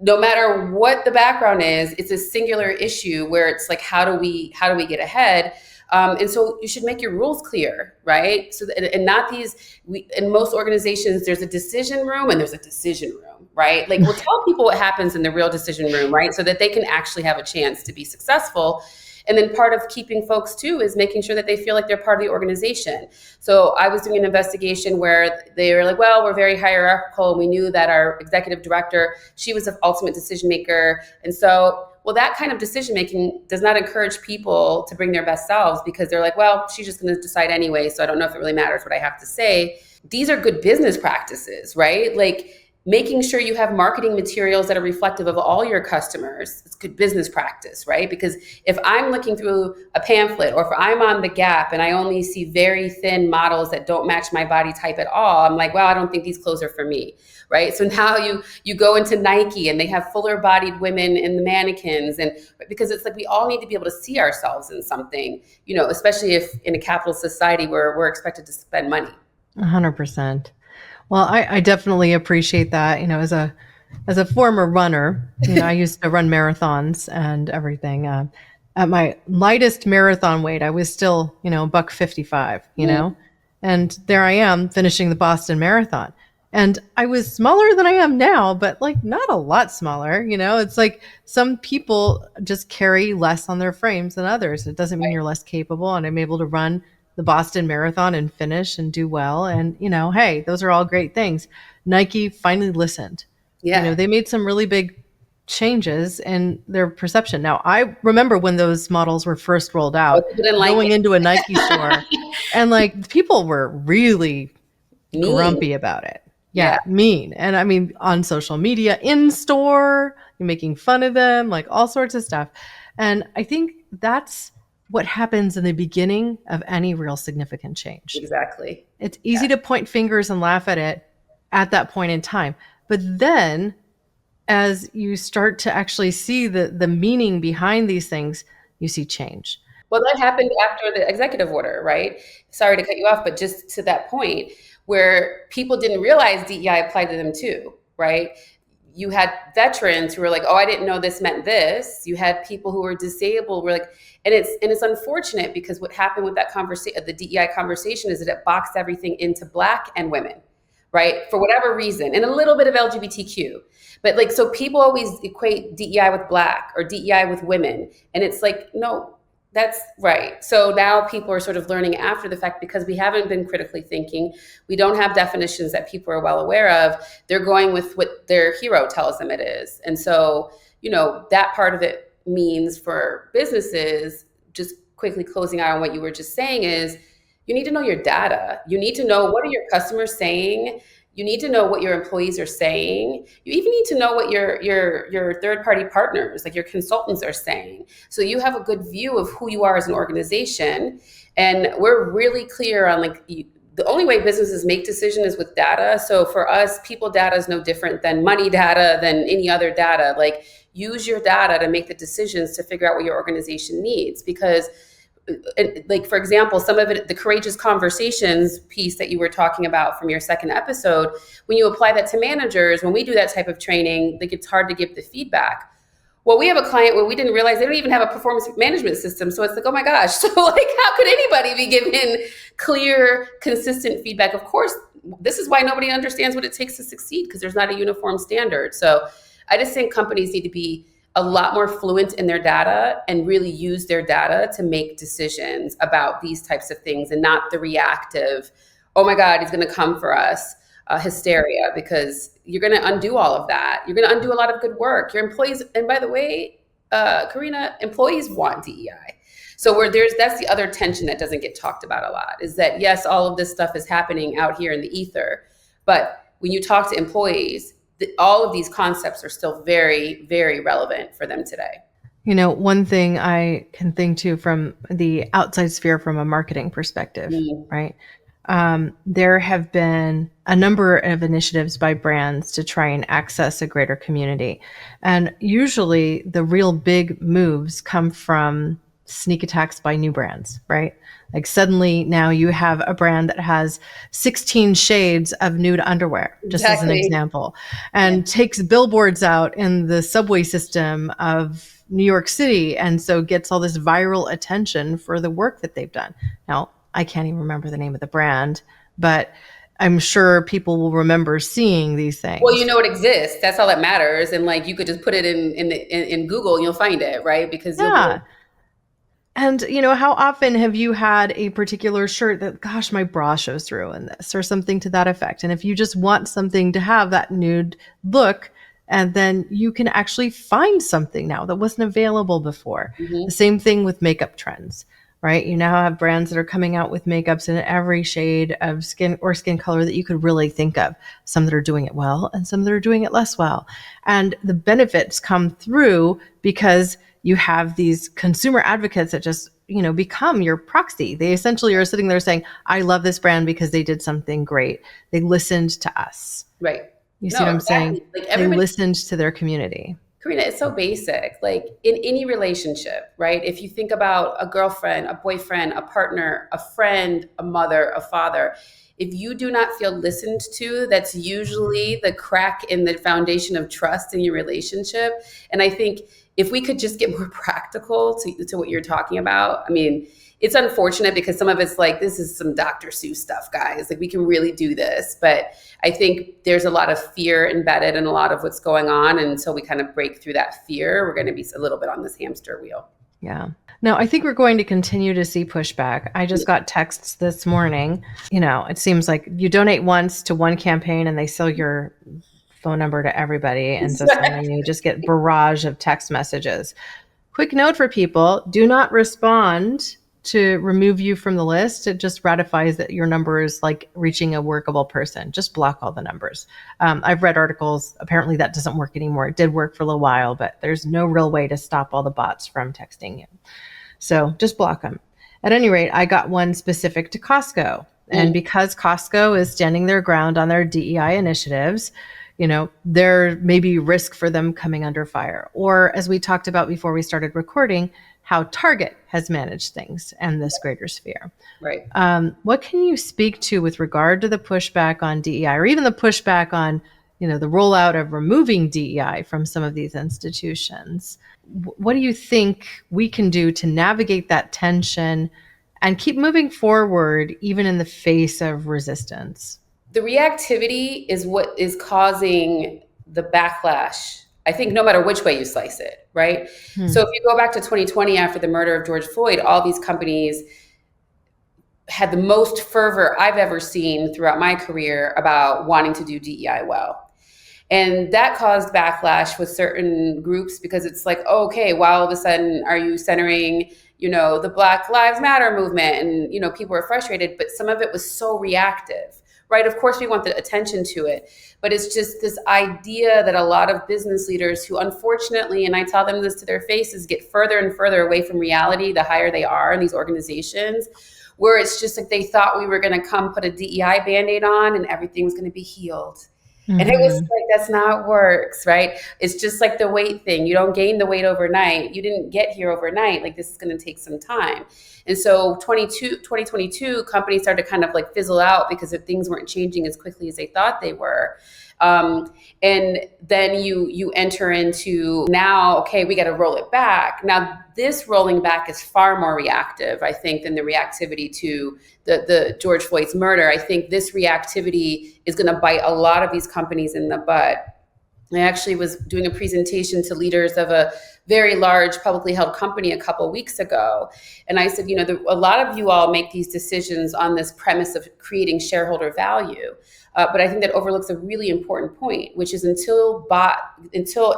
No matter what the background is, it's a singular issue where it's like, how do we get ahead? And so you should make your rules clear, right? So and not in most organizations, there's a decision room and there's a decision room, right? Like we'll tell people what happens in the real decision room, right? So that they can actually have a chance to be successful. And then part of keeping folks too is making sure that they feel like they're part of the organization. So I was doing an investigation where they were like, well, we're very hierarchical. And we knew that our executive director, she was the ultimate decision maker. And so well, that kind of decision making does not encourage people to bring their best selves, because they're like, well, she's just going to decide anyway, so I don't know if it really matters what I have to say. These are good business practices, right? Like making sure you have marketing materials that are reflective of all your customers. It's good business practice, right? Because if I'm looking through a pamphlet, or if I'm on the Gap and I only see very thin models that don't match my body type at all, I'm like, well, I don't think these clothes are for me, right? So now you go into Nike and they have fuller bodied women in the mannequins, and because it's like we all need to be able to see ourselves in something, especially if in a capitalist society where we're expected to spend money. 100%. Well, I definitely appreciate that. As a former runner, I used to run marathons and everything. At my lightest marathon weight, I was still, $155, and there I am finishing the Boston Marathon. And I was smaller than I am now, but like not a lot smaller, it's like some people just carry less on their frames than others. It doesn't mean you're less capable. And I'm able to run the Boston Marathon and finish and do well. And, hey, those are all great things. Nike finally listened. Yeah. They made some really big changes in their perception. Now, I remember when those models were first rolled out, going into a Nike store, and like people were really grumpy about it. Yeah, mean. And I mean, on social media, in store, you're making fun of them, like all sorts of stuff. And I think that's what happens in the beginning of any real significant change. Exactly. It's easy to point fingers and laugh at it at that point in time. But then as you start to actually see the meaning behind these things, you see change. Well, that happened after the executive order, right? Sorry to cut you off, but just to that point where people didn't realize DEI applied to them too, right? You had veterans who were like, oh, I didn't know this meant this. You had people who were disabled, were like, and it's unfortunate because what happened with that conversation, the DEI conversation, is that it boxed everything into Black and women, right? For whatever reason, and a little bit of LGBTQ. But like, so people always equate DEI with Black or DEI with women. And it's like, no, that's right. So now people are sort of learning after the fact, because we haven't been critically thinking. We don't have definitions that people are well aware of. They're going with what their hero tells them it is. And so, that part of it means for businesses, just quickly closing out on what you were just saying, is you need to know your data. You need to know, what are your customers saying? You need to know what your employees are saying. You even need to know what your third-party partners, like your consultants, are saying. So you have a good view of who you are as an organization. And we're really clear on the only way businesses make decisions is with data. So for us, people data is no different than money data, than any other data. Like, use your data to make the decisions to figure out what your organization needs. Because like, for example, some of it, the courageous conversations piece that you were talking about from your second episode, when you apply that to managers, when we do that type of training, like, it's hard to give the feedback. Well, we have a client where we didn't realize they don't even have a performance management system. So it's like, oh my gosh. So like, how could anybody be given clear, consistent feedback? Of course, this is why nobody understands what it takes to succeed, because there's not a uniform standard. So I just think companies need to be a lot more fluent in their data and really use their data to make decisions about these types of things, and not the reactive, oh my God, he's going to come for us, hysteria, because you're going to undo all of that. You're going to undo a lot of good work. Your employees, and by the way, Corinna, employees want DEI. So that's the other tension that doesn't get talked about a lot, is that yes, all of this stuff is happening out here in the ether, but when you talk to employees, all of these concepts are still very, very relevant for them today. One thing I can think too from the outside sphere, from a marketing perspective, right? There have been a number of initiatives by brands to try and access a greater community. And usually the real big moves come from sneak attacks by new brands, right? Like, suddenly now you have a brand that has 16 shades of nude underwear, just as an example, and takes billboards out in the subway system of New York City, and so gets all this viral attention for the work that they've done. Now, I can't even remember the name of the brand, but I'm sure people will remember seeing these things. Well, it exists. That's all that matters. And like, you could just put it in Google and you'll find it, right? Because And, how often have you had a particular shirt that, gosh, my bra shows through in this, or something to that effect? And if you just want something to have that nude look, And then you can actually find something now that wasn't available before. Mhm. The same thing with makeup trends, right? You now have brands that are coming out with makeups in every shade of skin or skin color that you could really think of. Some that are doing it well and some that are doing it less well. And the benefits come through because you have these consumer advocates that just, become your proxy. They essentially are sitting there saying, I love this brand because they did something great. They listened to us. Right. You see No, what I'm exactly. saying? Like They everybody, listened to their community. Corinna, it's so basic. Like in any relationship, right? If you think about a girlfriend, a boyfriend, a partner, a friend, a mother, a father, if you do not feel listened to, that's usually the crack in the foundation of trust in your relationship. And I think if we could just get more practical to what you're talking about, I mean, it's unfortunate because some of it's like, this is some Dr. Seuss stuff, guys. Like we can really do this. But I think there's a lot of fear embedded in a lot of what's going on. And until we kind of break through that fear, we're going to be a little bit on this hamster wheel. Yeah. No, I think we're going to continue to see pushback. I just got texts this morning. It seems like you donate once to one campaign and they sell your phone number to everybody. And so suddenly you just get barrage of text messages. Quick note for people, do not respond to remove you from the list. It just ratifies that your number is like reaching a workable person. Just block all the numbers. I've read articles. Apparently that doesn't work anymore. It did work for a little while, but there's no real way to stop all the bots from texting you. So just block them. At any rate, I got one specific to Costco. And because Costco is standing their ground on their DEI initiatives, there may be risk for them coming under fire. Or as we talked about before we started recording, how Target has managed things and this greater sphere. Right. What can you speak to with regard to the pushback on DEI or even the pushback on, the rollout of removing DEI from some of these institutions? What do you think we can do to navigate that tension and keep moving forward even in the face of resistance? The reactivity is what is causing the backlash, I think, no matter which way you slice it, right? So if you go back to 2020 after the murder of George Floyd, all these companies had the most fervor I've ever seen throughout my career about wanting to do DEI well. And that caused backlash with certain groups because it's like, oh, okay, why all of a sudden are you centering, the Black Lives Matter movement? And, people were frustrated, but some of it was so reactive. Right? Of course, we want the attention to it, but it's just this idea that a lot of business leaders who unfortunately, and I tell them this to their faces, get further and further away from reality the higher they are in these organizations, where it's just like they thought we were going to come put a DEI Band-Aid on and everything was going to be healed. And it was like, that's not how it works, right? It's just like the weight thing. You don't gain the weight overnight. You didn't get here overnight. Like this is going to take some time. And so 2022, companies started to kind of like fizzle out because if things weren't changing as quickly as they thought they were. And then you enter into now, okay, we got to roll it back. Now, this rolling back is far more reactive, I think, than the reactivity to the George Floyd's murder. I think this reactivity is going to bite a lot of these companies in the butt. I actually was doing a presentation to leaders of a very large publicly held company a couple weeks ago. And I said, a lot of you all make these decisions on this premise of creating shareholder value. But I think that overlooks a really important point, which is until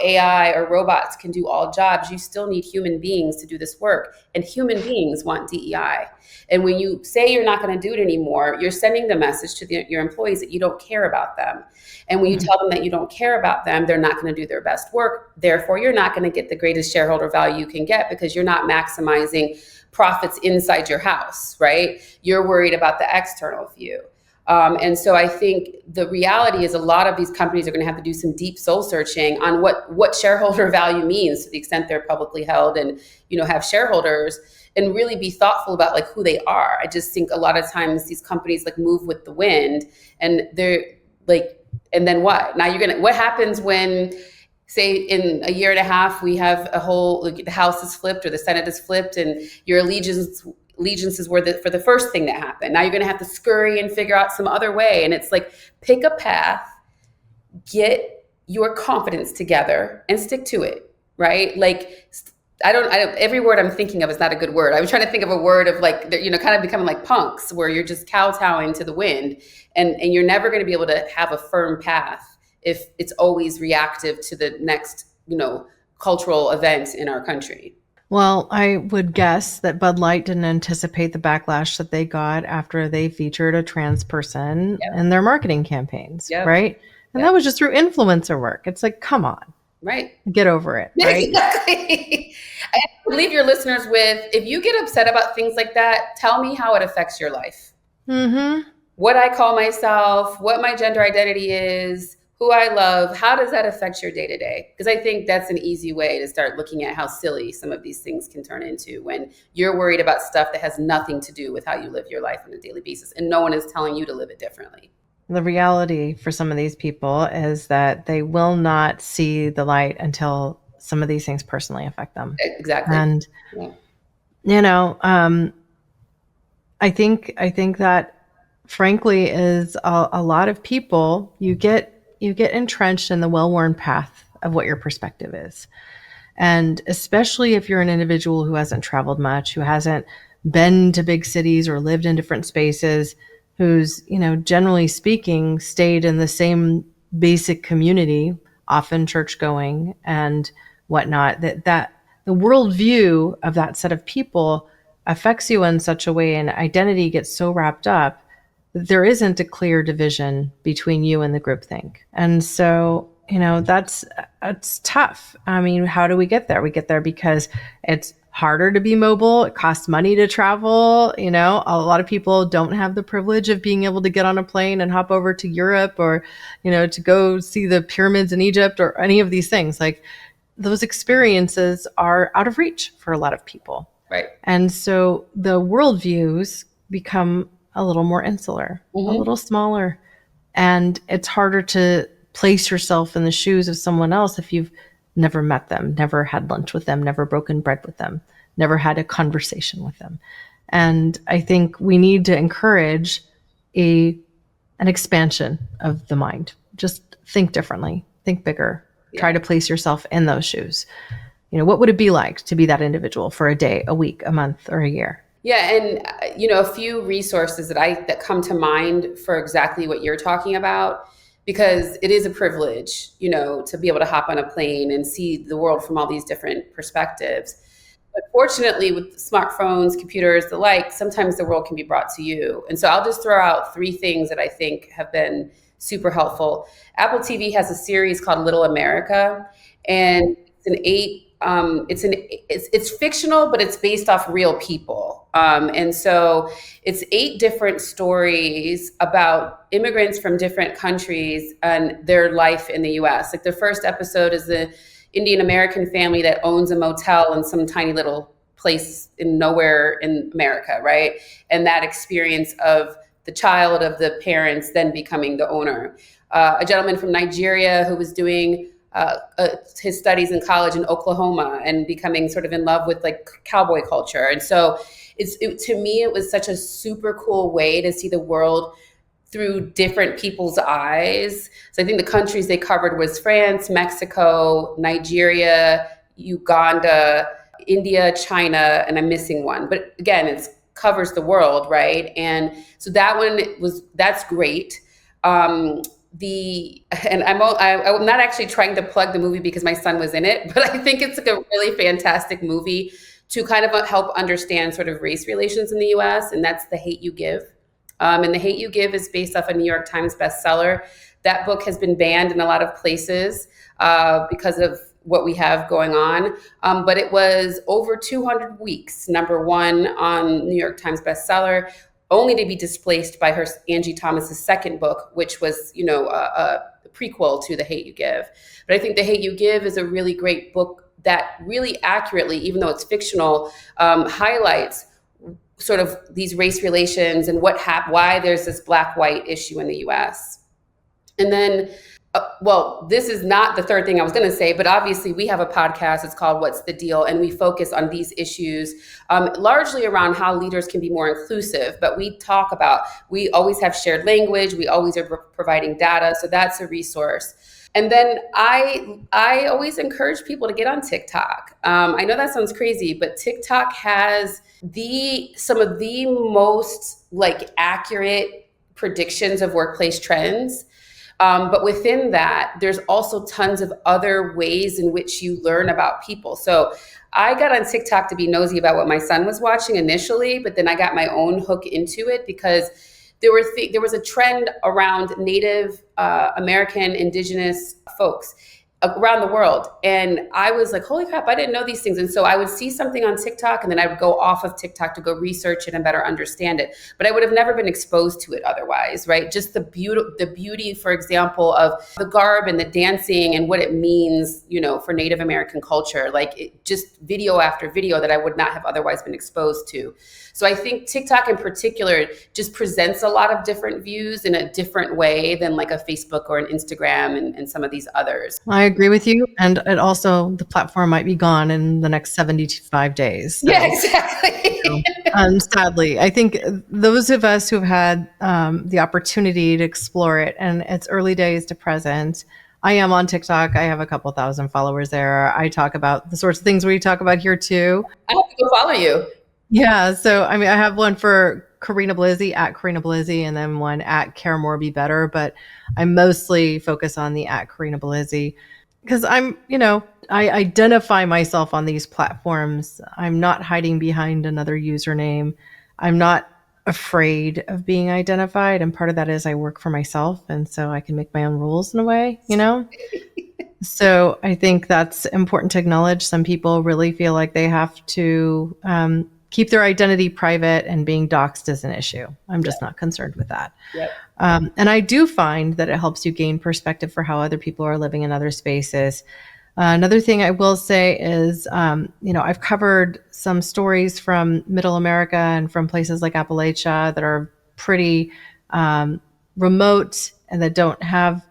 AI or robots can do all jobs, you still need human beings to do this work. And human beings want DEI. And when you say you're not going to do it anymore, you're sending the message to your employees that you don't care about them. And when you tell them that you don't care about them, they're not going to do their best work. Therefore, you're not going to get the greatest shareholder value you can get because you're not maximizing profits inside your house, right? You're worried about the external view. And so I think the reality is a lot of these companies are going to have to do some deep soul searching on what shareholder value means to the extent they're publicly held and, have shareholders, and really be thoughtful about like who they are. I just think a lot of times these companies like move with the wind and they're like, and then what? Now what happens when, say in a year and a half, we have the House is flipped or the Senate is flipped and your allegiances were for the first thing that happened. Now you're going to have to scurry and figure out some other way. And it's like, pick a path, get your confidence together and stick to it, right? Like, I don't, every word I'm thinking of is not a good word. I was trying to think of a word of like, kind of becoming like punks where you're just kowtowing to the wind and you're never going to be able to have a firm path if it's always reactive to the next, cultural event in our country. Well, I would guess that Bud Light didn't anticipate the backlash that they got after they featured a trans person in their marketing campaigns, right? And that was just through influencer work. It's like, come on. Right. Get over it, right? Exactly. I leave your listeners with, if you get upset about things like that, tell me how it affects your life. Mm-hmm. What I call myself, what my gender identity is, who I love, how does that affect your day-to-day? Because I think that's an easy way to start looking at how silly some of these things can turn into when you're worried about stuff that has nothing to do with how you live your life on a daily basis, and no one is telling you to live it differently. The reality for some of these people is that they will not see the light until some of these things personally affect them. Exactly. And, I think that frankly is a lot of people, you get entrenched in the well-worn path of what your perspective is. And especially if you're an individual who hasn't traveled much, who hasn't been to big cities or lived in different spaces, who's, generally speaking, stayed in the same basic community, often church going and whatnot, that the worldview of that set of people affects you in such a way, and identity gets so wrapped up that there isn't a clear division between you and the groupthink. And so, it's tough. I mean, how do we get there? We get there because it's harder to be mobile. It costs money to travel. A lot of people don't have the privilege of being able to get on a plane and hop over to Europe or, to go see the pyramids in Egypt or any of these things. Like, those experiences are out of reach for a lot of people. Right. And so the worldviews become a little more insular, a little smaller, and it's harder to place yourself in the shoes of someone else if you've never met them, never had lunch with them, never broken bread with them, never had a conversation with them. And I think we need to encourage an expansion of the mind. Just think differently, think bigger, try to place yourself in those shoes. What would it be like to be that individual for a day, a week, a month, or a year? Yeah. And, a few resources that come to mind for exactly what you're talking about, because it is a privilege, to be able to hop on a plane and see the world from all these different perspectives. But fortunately, with smartphones, computers, the like, sometimes the world can be brought to you. And so I'll just throw out 3 things that I think have been super helpful. Apple TV has a series called Little America, and it's fictional, but it's based off real people. And so it's 8 different stories about immigrants from different countries and their life in the US. Like, the first episode is the Indian American family that owns a motel in some tiny little place in nowhere in America, right? And that experience of the child of the parents then becoming the owner. A gentleman from Nigeria who was doing his studies in college in Oklahoma and becoming sort of in love with like cowboy culture. And so to me, it was such a super cool way to see the world through different people's eyes. So I think the countries they covered was France, Mexico, Nigeria, Uganda, India, China, and I'm missing one. But again, it covers the world, right? And so that's great. I'm not actually trying to plug the movie because my son was in it, but I think it's like a really fantastic movie to kind of help understand sort of race relations in the US, and that's The Hate U Give. And The Hate U Give is based off a New York Times bestseller. That book has been banned in a lot of places because of what we have going on. But it was over 200 weeks, #1 on New York Times bestseller, only to be displaced by her Angie Thomas's second book, which was, a prequel to The Hate U Give. But I think The Hate U Give is a really great book that really accurately, even though it's fictional, highlights sort of these race relations and why there's this black-white issue in the US. And then, this is not the third thing I was going to say, but obviously we have a podcast. It's called What's the Deal? And we focus on these issues largely around how leaders can be more inclusive. But we always have shared language. We always are providing data. So that's a resource. And then I always encourage people to get on TikTok. I know that sounds crazy, but TikTok has some of the most accurate predictions of workplace trends. But within that, there's also tons of other ways in which you learn about people. So I got on TikTok to be nosy about what my son was watching initially, but then I got my own hook into it because there was a trend around Native American indigenous folks around the world. And I was like, holy crap, I didn't know these things. And so I would see something on TikTok and then I would go off of TikTok to go research it and better understand it. But I would have never been exposed to it otherwise, right? Just the beauty, for example, of the garb and the dancing and what it means, for Native American culture, just video after video that I would not have otherwise been exposed to. So I think TikTok in particular just presents a lot of different views in a different way than like a Facebook or an Instagram and some of these others. I agree with you. And it also, the platform might be gone in the next 75 days. So, yeah, exactly. Sadly, I think those of us who've had the opportunity to explore it, and it's early days to present. I am on TikTok. I have a couple thousand followers there. I talk about the sorts of things we talk about here too. I have to go follow you. Yeah. So, I have one for Corinna Bellizzi at Corinna Bellizzi and then one at Care More Be Better. But I mostly focus on the at Corinna Bellizzi because I identify myself on these platforms. I'm not hiding behind another username. I'm not afraid of being identified. And part of that is I work for myself. And so I can make my own rules in a way, So I think that's important to acknowledge. Some people really feel like they have to keep their identity private, and being doxxed is an issue. I'm just not concerned with that. Yep. And I do find that it helps you gain perspective for how other people are living in other spaces. Another thing I will say is, I've covered some stories from Middle America and from places like Appalachia that are pretty remote and that don't have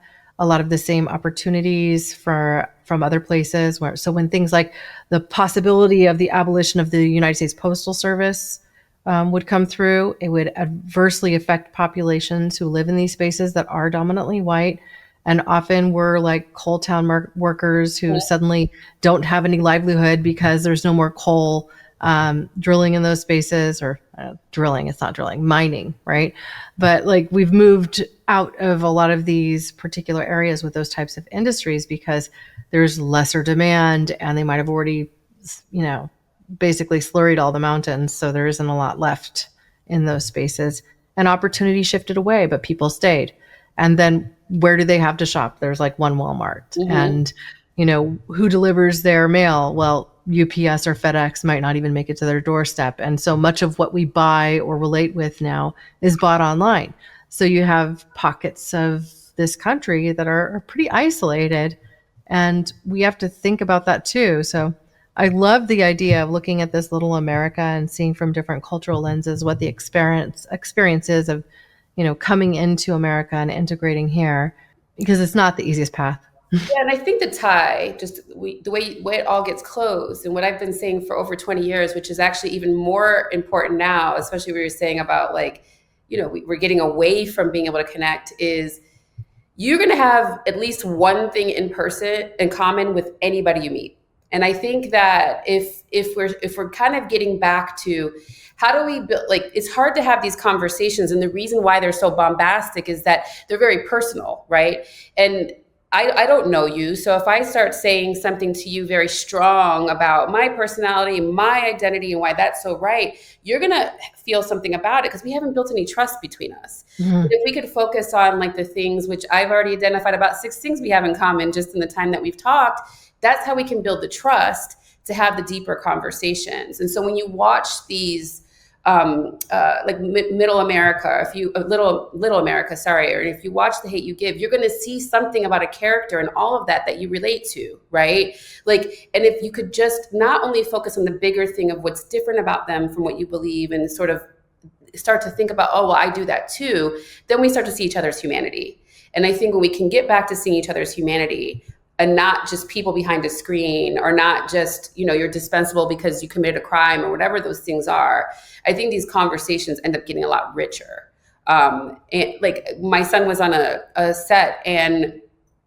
a lot of the same opportunities from other places. So when things like the possibility of the abolition of the United States Postal Service would come through, it would adversely affect populations who live in these spaces that are dominantly white. And often we're like coal town workers who suddenly don't have any livelihood because there's no more coal drilling in those spaces, or it's not drilling, mining, right? But we've moved out of a lot of these particular areas with those types of industries because there's lesser demand and they might have already, basically slurried all the mountains. So there isn't a lot left in those spaces. And opportunity shifted away, but people stayed. And then where do they have to shop? There's one Walmart. Mm-hmm. And, who delivers their mail? Well, UPS or FedEx might not even make it to their doorstep. And so much of what we buy or relate with now is bought online. So you have pockets of this country that are pretty isolated. And we have to think about that too. So I love the idea of looking at this little America and seeing from different cultural lenses what the experience is of, coming into America and integrating here, because it's not the easiest path. Yeah, and I think the tie, the way it all gets closed, and what I've been saying for over 20 years, which is actually even more important now, especially what you're saying about we're getting away from being able to connect, is you're going to have at least one thing in common with anybody you meet. And I think that if we're kind of getting back to how do we build, it's hard to have these conversations. And the reason why they're so bombastic is that they're very personal, right? And I don't know you. So if I start saying something to you very strong about my personality, my identity, and why that's so right, you're going to feel something about it because we haven't built any trust between us. Mm-hmm. If we could focus on the things which I've already identified about 6 things we have in common just in the time that we've talked, that's how we can build the trust to have the deeper conversations. And so when you watch these Middle America, Little America, or if you watch The Hate U Give, you're going to see something about a character and all of that you relate to, right? And if you could just not only focus on the bigger thing of what's different about them from what you believe and sort of start to think about, oh, well, I do that too, then we start to see each other's humanity. And I think when we can get back to seeing each other's humanity, and not just people behind a screen, or not just, you're dispensable because you committed a crime or whatever those things are, I think these conversations end up getting a lot richer. And my son was on a set, and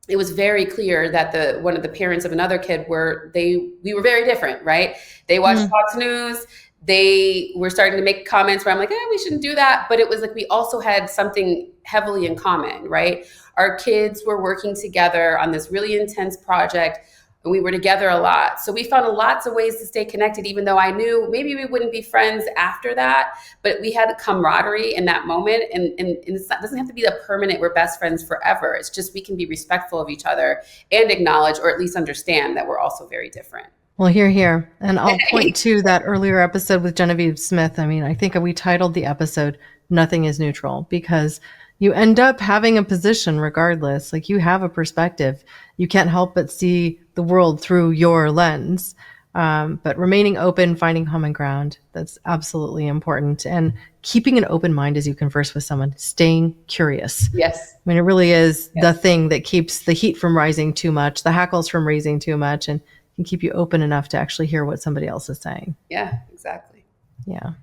it was very clear that one of the parents of another kid we were very different, right? They watched Fox News. they were starting to make comments where I'm like, we shouldn't do that. But it was like, we also had something heavily in common, right? Our kids were working together on this really intense project, and we were together a lot. So we found lots of ways to stay connected, even though I knew maybe we wouldn't be friends after that, but we had a camaraderie in that moment. And it doesn't have to be the permanent, we're best friends forever. It's just, we can be respectful of each other and acknowledge, or at least understand, that we're also very different. Well, here. And I'll point to that earlier episode with Genevieve Smith. I mean, I think we titled the episode, Nothing is Neutral, because you end up having a position regardless. Like, you have a perspective. You can't help but see the world through your lens. But remaining open, finding common ground, that's absolutely important. And keeping an open mind as you converse with someone, staying curious. Yes. I mean, it really is the thing that keeps the heat from rising too much, the hackles from raising too much, and can keep you open enough to actually hear what somebody else is saying. Yeah, exactly. Yeah.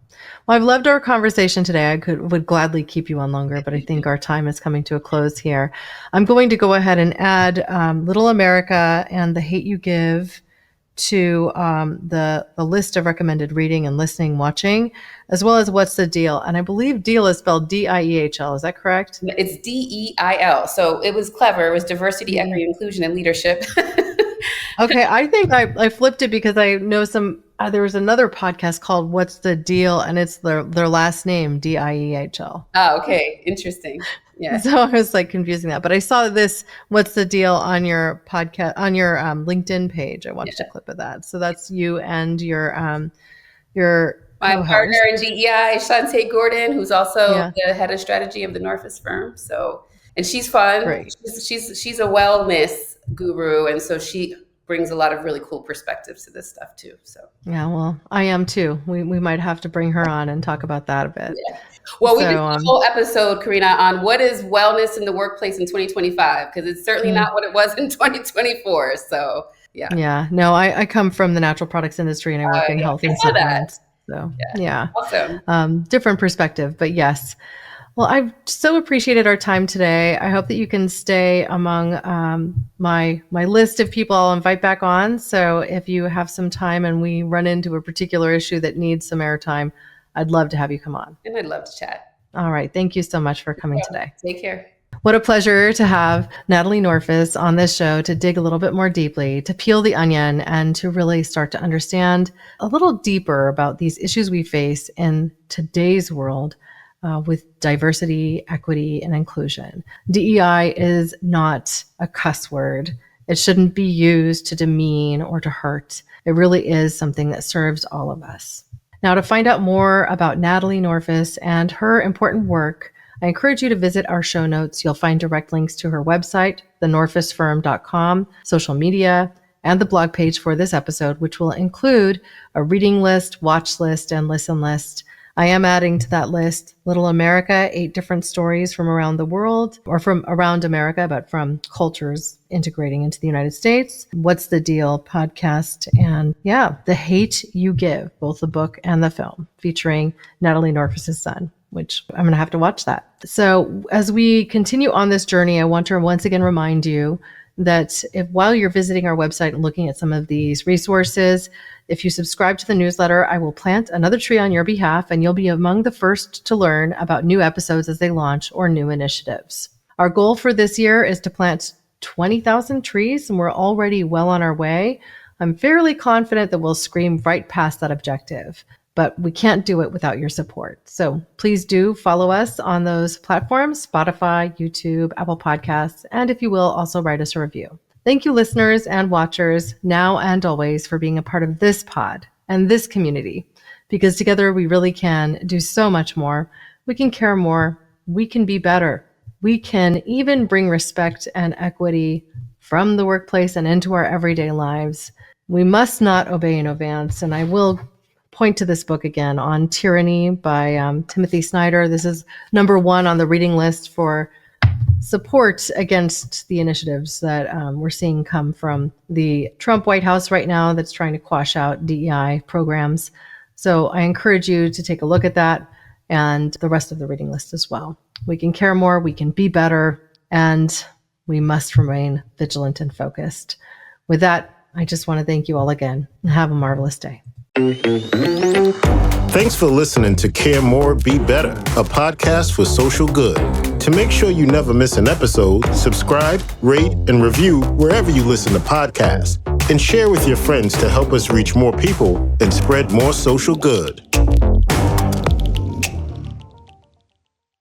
Well, I've loved our conversation today. I would gladly keep you on longer, but I think our time is coming to a close here. I'm going to go ahead and add Little America and The Hate U Give to the list of recommended reading and listening, watching, as well as What's the Deal? And I believe deal is spelled DIEHL. Is that correct? It's DEIL. So it was clever. It was diversity, equity, inclusion, and leadership. Okay, I think I flipped it because I know there was another podcast called What's the Deal? And it's their last name, DIEHL. Oh, okay. Interesting. Yeah. So I was like confusing that. But I saw this What's the Deal on your podcast, on your LinkedIn page. I watched a clip of that. So that's you and your my partner in DEI, Shantae Gordon, who's also the head of strategy of the Norfus firm. So, and she's fun. Great. She's a wellness guru. And so she brings a lot of really cool perspectives to this stuff too. So yeah, well, I am too. We might have to bring her on and talk about that a bit. Yeah. Well, we did a whole episode, Corinna, on what is wellness in the workplace in 2025, because it's certainly not what it was in 2024. So yeah. Yeah. No, I come from the natural products industry and I work in health and supplements. So yeah. Awesome. Different perspective, but yes. Well, I've so appreciated our time today. I hope that you can stay among my list of people I'll invite back on. So if you have some time and we run into a particular issue that needs some airtime, I'd love to have you come on. And I'd love to chat. All right. Thank you so much for coming today. Take care. What a pleasure to have Natalie Norfus on this show to dig a little bit more deeply, to peel the onion, and to really start to understand a little deeper about these issues we face in today's world. With diversity, equity, and inclusion. DEI is not a cuss word. It shouldn't be used to demean or to hurt. It really is something that serves all of us. Now, to find out more about Natalie Norfus and her important work, I encourage you to visit our show notes. You'll find direct links to her website, thenorfusfirm.com, social media, and the blog page for this episode, which will include a reading list, watch list, and listen list. I am adding to that list Little America, 8 different stories from around the world, or from around America, but from cultures integrating into the United States. What's the Deal podcast? And The Hate U Give, both the book and the film, featuring Natalie Norfus' son, which I'm going to have to watch that. So as we continue on this journey, I want to once again remind you that while you're visiting our website and looking at some of these resources, if you subscribe to the newsletter, I will plant another tree on your behalf, and you'll be among the first to learn about new episodes as they launch or new initiatives. Our goal for this year is to plant 20,000 trees, and we're already well on our way. I'm fairly confident that we'll scream right past that objective, but we can't do it without your support. So please do follow us on those platforms, Spotify, YouTube, Apple Podcasts, and if you will, also write us a review. Thank you, listeners and watchers, now and always, for being a part of this pod and this community, because together we really can do so much more. We can care more. We can be better. We can even bring respect and equity from the workplace and into our everyday lives. We must not obey in advance. And I will point to this book again, On Tyranny by Timothy Snyder. This is number 1 on the reading list for support against the initiatives that we're seeing come from the Trump White House right now that's trying to quash out DEI programs. So I encourage you to take a look at that and the rest of the reading list as well. We can care more, we can be better, and we must remain vigilant and focused. With that, I just want to thank you all again and have a marvelous day. Thanks for listening to Care More, Be Better, a podcast for social good. To make sure you never miss an episode, subscribe, rate, and review wherever you listen to podcasts, and share with your friends to help us reach more people and spread more social good.